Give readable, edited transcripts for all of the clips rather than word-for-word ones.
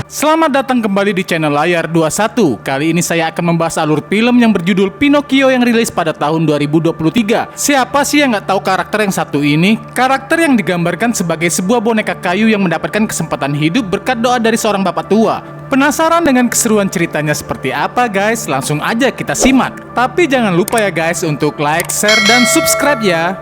Selamat datang kembali di channel Layar 21. Kali ini saya akan membahas alur film yang berjudul Pinocchio yang rilis pada tahun 2023. Siapa sih yang nggak tahu karakter yang satu ini? Karakter yang digambarkan sebagai sebuah boneka kayu yang mendapatkan kesempatan hidup berkat doa dari seorang bapak tua. Penasaran dengan keseruan ceritanya seperti apa guys? Langsung aja kita simak. Tapi jangan lupa ya guys untuk like, share, dan subscribe ya.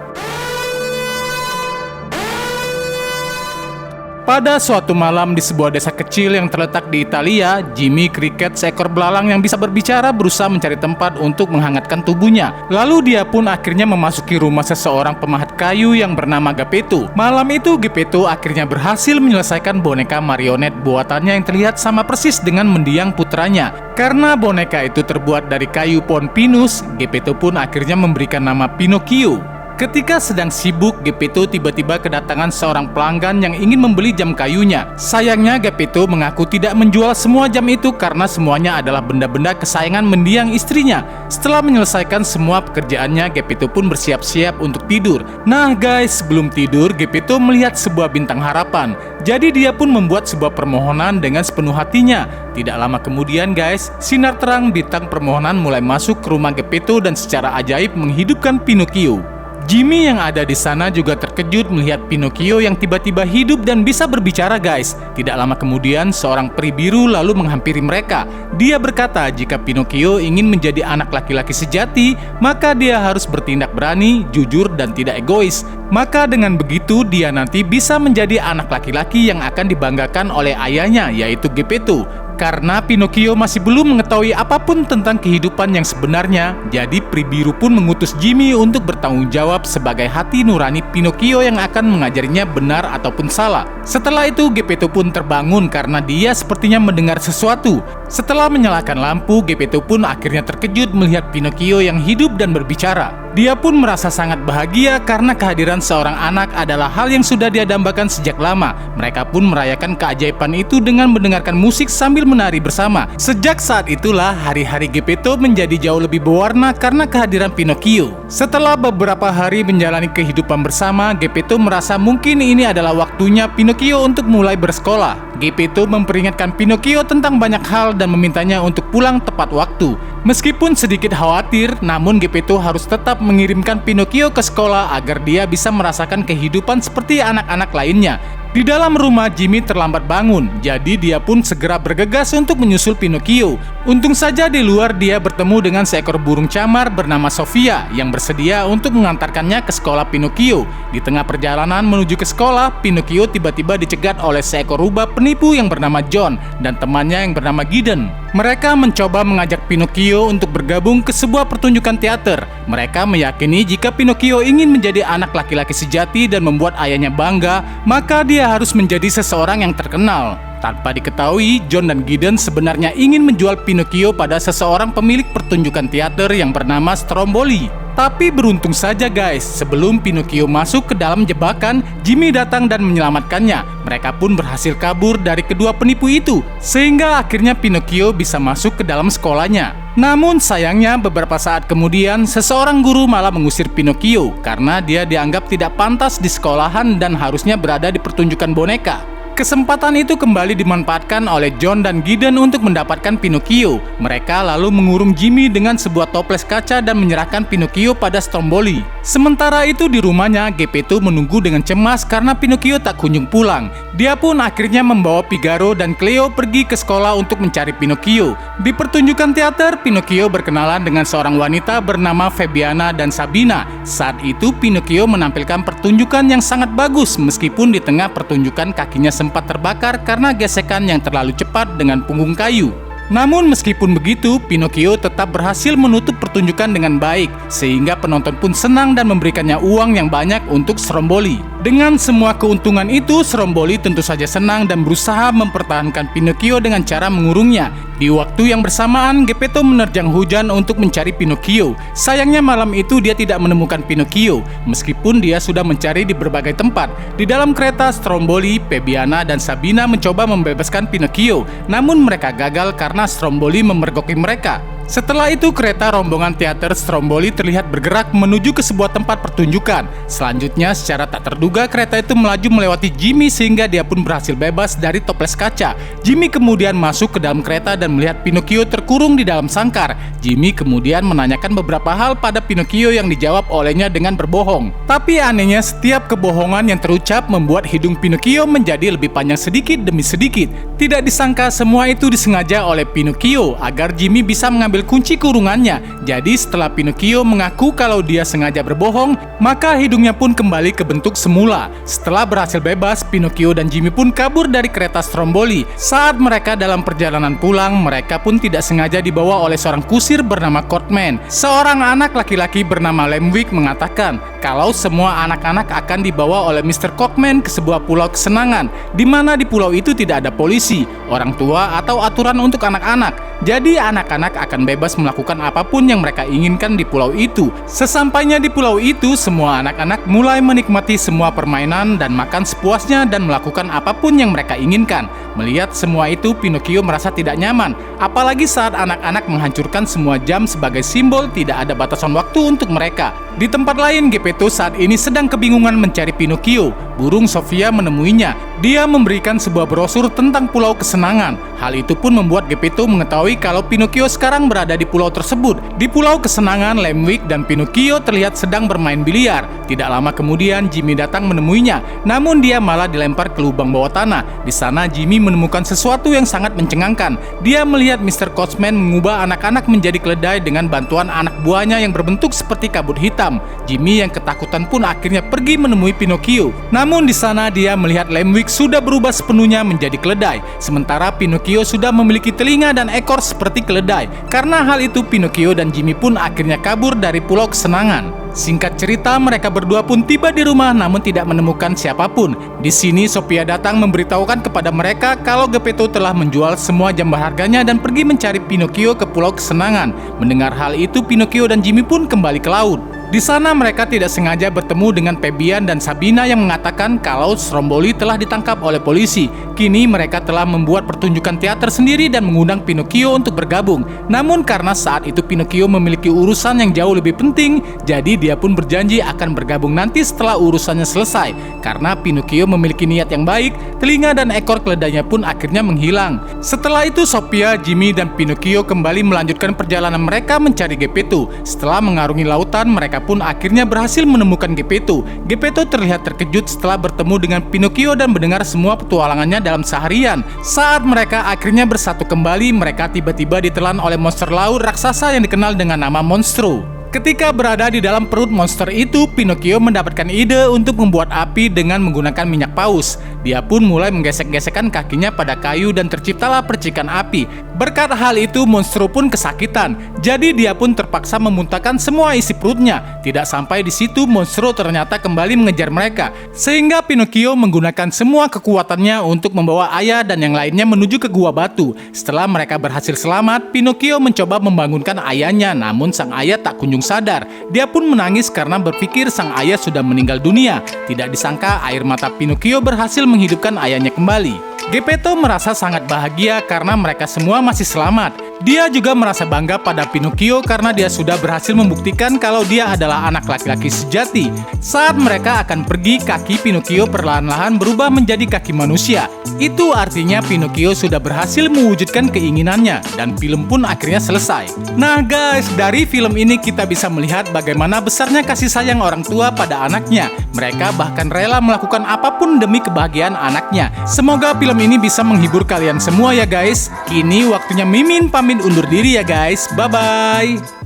Pada suatu malam di sebuah desa kecil yang terletak di Italia, Jimmy Cricket, seekor belalang yang bisa berbicara, berusaha mencari tempat untuk menghangatkan tubuhnya. Lalu dia pun akhirnya memasuki rumah seseorang pemahat kayu yang bernama Geppetto. Malam itu Geppetto akhirnya berhasil menyelesaikan boneka marionet buatannya yang terlihat sama persis dengan mendiang putranya. Karena boneka itu terbuat dari kayu pohon pinus, Geppetto pun akhirnya memberikan nama Pinocchio. Ketika sedang sibuk, Geppetto tiba-tiba kedatangan seorang pelanggan yang ingin membeli jam kayunya. Sayangnya Geppetto mengaku tidak menjual semua jam itu karena semuanya adalah benda-benda kesayangan mendiang istrinya. Setelah menyelesaikan semua pekerjaannya, Geppetto pun bersiap-siap untuk tidur. Nah guys, sebelum tidur, Geppetto melihat sebuah bintang harapan. Jadi dia pun membuat sebuah permohonan dengan sepenuh hatinya. Tidak lama kemudian guys, sinar terang bintang permohonan mulai masuk ke rumah Geppetto dan secara ajaib menghidupkan Pinocchio. Jimmy yang ada di sana juga terkejut melihat Pinocchio yang tiba-tiba hidup dan bisa berbicara guys. Tidak lama kemudian seorang peri biru lalu menghampiri mereka. Dia berkata jika Pinocchio ingin menjadi anak laki-laki sejati, maka dia harus bertindak berani, jujur, dan tidak egois. Maka dengan begitu dia nanti bisa menjadi anak laki-laki yang akan dibanggakan oleh ayahnya, yaitu Geppetto. Karena Pinocchio masih belum mengetahui apapun tentang kehidupan yang sebenarnya, jadi peri biru pun mengutus Jimmy untuk bertanggung jawab sebagai hati nurani Pinocchio yang akan mengajarinya benar ataupun salah. Setelah itu Geppetto pun terbangun karena dia sepertinya mendengar sesuatu. Setelah menyalakan lampu, Geppetto pun akhirnya terkejut melihat Pinocchio yang hidup dan berbicara. Dia pun merasa sangat bahagia karena kehadiran seorang anak adalah hal yang sudah dia dambakan sejak lama. Mereka pun merayakan keajaiban itu dengan mendengarkan musik sambil menari bersama. Sejak saat itulah hari-hari Geppetto menjadi jauh lebih berwarna karena kehadiran Pinocchio. Setelah beberapa hari menjalani kehidupan bersama, Geppetto merasa mungkin ini adalah waktunya Pinocchio untuk mulai bersekolah. Geppetto memperingatkan Pinocchio tentang banyak hal dan memintanya untuk pulang tepat waktu. Meskipun sedikit khawatir, namun Geppetto harus tetap mengirimkan Pinocchio ke sekolah agar dia bisa merasakan kehidupan seperti anak-anak lainnya. Di dalam rumah, Jimmy terlambat bangun, jadi dia pun segera bergegas untuk menyusul Pinocchio. Untung saja di luar dia bertemu dengan seekor burung camar bernama Sofia yang bersedia untuk mengantarkannya ke sekolah Pinocchio. Di tengah perjalanan menuju ke sekolah, Pinocchio tiba-tiba dicegat oleh seekor rubah penipu yang bernama John dan temannya yang bernama Gideon. Mereka mencoba mengajak Pinocchio untuk bergabung ke sebuah pertunjukan teater. Mereka meyakini jika Pinocchio ingin menjadi anak laki-laki sejati dan membuat ayahnya bangga, maka dia harus menjadi seseorang yang terkenal. Tanpa diketahui, John dan Gideon sebenarnya ingin menjual Pinocchio pada seseorang pemilik pertunjukan teater yang bernama Stromboli. Tapi beruntung saja guys, sebelum Pinocchio masuk ke dalam jebakan, Jimmy datang dan menyelamatkannya. Mereka pun berhasil kabur dari kedua penipu itu, sehingga akhirnya Pinocchio bisa masuk ke dalam sekolahnya. Namun sayangnya beberapa saat kemudian, seseorang guru malah mengusir Pinocchio karena dia dianggap tidak pantas di sekolahan dan harusnya berada di pertunjukan boneka. Kesempatan itu kembali dimanfaatkan oleh John dan Gideon untuk mendapatkan Pinocchio. Mereka lalu mengurung Jimmy dengan sebuah toples kaca dan menyerahkan Pinocchio pada Stromboli. Sementara itu di rumahnya, Geppetto menunggu dengan cemas karena Pinocchio tak kunjung pulang. Dia pun akhirnya membawa Figaro dan Cleo pergi ke sekolah untuk mencari Pinocchio. Di pertunjukan teater, Pinocchio berkenalan dengan seorang wanita bernama Fabiana dan Sabina. Saat itu Pinocchio menampilkan pertunjukan yang sangat bagus meskipun di tengah pertunjukan kakinya sempat terbakar karena gesekan yang terlalu cepat dengan punggung kayu. Namun meskipun begitu, Pinocchio tetap berhasil menutup pertunjukan dengan baik, sehingga penonton pun senang dan memberikannya uang yang banyak untuk Stromboli. Dengan semua keuntungan itu, Stromboli tentu saja senang dan berusaha mempertahankan Pinocchio dengan cara mengurungnya. Di waktu yang bersamaan, Geppetto menerjang hujan untuk mencari Pinocchio. Sayangnya malam itu dia tidak menemukan Pinocchio, meskipun dia sudah mencari di berbagai tempat. Di dalam kereta, Stromboli, Fabiana, dan Sabina mencoba membebaskan Pinocchio, namun mereka gagal karena Stromboli memergoki mereka. Setelah itu kereta rombongan teater Stromboli terlihat bergerak menuju ke sebuah tempat pertunjukan. Selanjutnya secara tak terduga kereta itu melaju melewati Jimmy sehingga dia pun berhasil bebas dari toples kaca. Jimmy kemudian masuk ke dalam kereta dan melihat Pinocchio terkurung di dalam sangkar. Jimmy kemudian menanyakan beberapa hal pada Pinocchio yang dijawab olehnya dengan berbohong. Tapi anehnya setiap kebohongan yang terucap membuat hidung Pinocchio menjadi lebih panjang sedikit demi sedikit. Tidak disangka semua itu disengaja oleh Pinocchio agar Jimmy bisa mengambil kunci kurungannya. Jadi setelah Pinocchio mengaku kalau dia sengaja berbohong, maka hidungnya pun kembali ke bentuk semula. Setelah berhasil bebas, Pinocchio dan Jimmy pun kabur dari kereta Stromboli. Saat mereka dalam perjalanan pulang, mereka pun tidak sengaja dibawa oleh seorang kusir bernama Courtman. Seorang anak laki-laki bernama Lemwick mengatakan kalau semua anak-anak akan dibawa oleh Mr. Cockman ke sebuah pulau kesenangan, di mana di pulau itu tidak ada polisi, orang tua, atau aturan untuk anak-anak. Jadi anak-anak akan bebas melakukan apapun yang mereka inginkan di pulau itu. Sesampainya di pulau itu, semua anak-anak mulai menikmati semua permainan dan makan sepuasnya dan melakukan apapun yang mereka inginkan. Melihat semua itu, Pinocchio merasa tidak nyaman, apalagi saat anak-anak menghancurkan semua jam sebagai simbol tidak ada batasan waktu untuk mereka. Di tempat lain, Geppetto saat ini sedang kebingungan mencari Pinocchio. Burung Sofia menemuinya. Dia memberikan sebuah brosur tentang pulau kesenangan. Hal itu pun membuat Geppetto mengetahui kalau Pinocchio sekarang berada di pulau tersebut. Di pulau kesenangan, Lemwick dan Pinocchio terlihat sedang bermain biliar. Tidak lama kemudian, Jimmy datang menemuinya. Namun dia malah dilempar ke lubang bawah tanah. Di sana, Jimmy menemukan sesuatu yang sangat mencengangkan. Dia melihat Mr. Coachman mengubah anak-anak menjadi keledai dengan bantuan anak buahnya yang berbentuk seperti kabut hitam. Jimmy yang ketakutan pun akhirnya pergi menemui Pinocchio. Namun di sana dia melihat Lemwick sudah berubah sepenuhnya menjadi keledai, sementara Pinocchio sudah memiliki telinga dan ekor seperti keledai. Karena hal itu, Pinocchio dan Jimmy pun akhirnya kabur dari pulau kesenangan. Singkat cerita, mereka berdua pun tiba di rumah namun tidak menemukan siapapun. Di sini Sophia datang memberitahukan kepada mereka kalau Geppetto telah menjual semua jam berharganya dan pergi mencari Pinocchio ke pulau kesenangan. Mendengar hal itu, Pinocchio dan Jimmy pun kembali ke laut. Di sana mereka tidak sengaja bertemu dengan Fabian dan Sabina yang mengatakan kalau Stromboli telah ditangkap oleh polisi. Kini mereka telah membuat pertunjukan teater sendiri dan mengundang Pinocchio untuk bergabung. Namun karena saat itu Pinocchio memiliki urusan yang jauh lebih penting, jadi dia pun berjanji akan bergabung nanti setelah urusannya selesai. Karena Pinocchio memiliki niat yang baik, telinga dan ekor keledainya pun akhirnya menghilang. Setelah itu Sophia, Jimmy, dan Pinocchio kembali melanjutkan perjalanan mereka mencari Geppetto. Setelah mengarungi lautan, mereka pun akhirnya berhasil menemukan Geppetto. Geppetto terlihat terkejut setelah bertemu dengan Pinocchio dan mendengar semua petualangannya dalam seharian. Saat mereka akhirnya bersatu kembali, mereka tiba-tiba ditelan oleh monster laut raksasa yang dikenal dengan nama Monstro. Ketika berada di dalam perut monster itu, Pinocchio mendapatkan ide untuk membuat api dengan menggunakan minyak paus. Dia pun mulai menggesek-gesekkan kakinya pada kayu dan terciptalah percikan api. Berkat hal itu, Monstro pun kesakitan. Jadi dia pun terpaksa memuntahkan semua isi perutnya. Tidak sampai di situ, Monstro ternyata kembali mengejar mereka. Sehingga Pinocchio menggunakan semua kekuatannya untuk membawa ayah dan yang lainnya menuju ke gua batu. Setelah mereka berhasil selamat, Pinocchio mencoba membangunkan ayahnya, namun sang ayah tak kunjung sadar. Dia pun menangis karena berpikir sang ayah sudah meninggal dunia. Tidak disangka air mata Pinocchio berhasil menghidupkan ayahnya kembali. Geppetto merasa sangat bahagia karena mereka semua masih selamat. Dia juga merasa bangga pada Pinocchio karena dia sudah berhasil membuktikan kalau dia adalah anak laki-laki sejati. Saat mereka akan pergi, kaki Pinocchio perlahan-lahan berubah menjadi kaki manusia. Itu artinya Pinocchio sudah berhasil mewujudkan keinginannya dan film pun akhirnya selesai. Nah guys, dari film ini kita bisa melihat bagaimana besarnya kasih sayang orang tua pada anaknya. Mereka bahkan rela melakukan apapun demi kebahagiaan anaknya. Semoga film ini bisa menghibur kalian semua ya guys. Kini waktunya Mimin pamit undur diri ya guys. Bye-bye.